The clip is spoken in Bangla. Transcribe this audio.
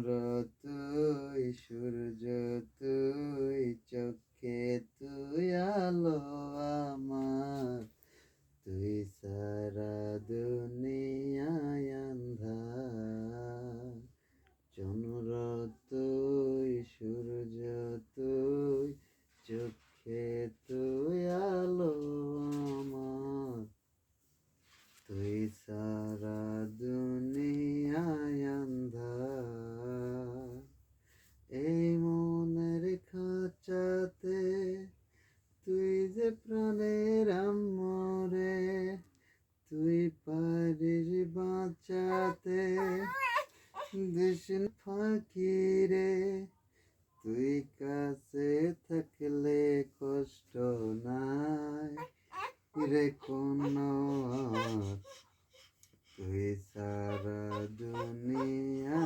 তুই সূর্য তুই চোখে তুই আলো আমার তুই সারা দুনিয়ায় আন্ধার চন্দ্র তুই সূর্য তুই চোখে তুই আলো আমার তুই সারা দুনিয়ায় আন্ধার এই মনের খাঁচাতে তুই যে প্রাণের আমরে তুই পারিস বাঁচাতে দেশের ফাঁকিরে তুই কাছে থাকলে কষ্ট নাই রে কোনো তুই সারা দুনিয়া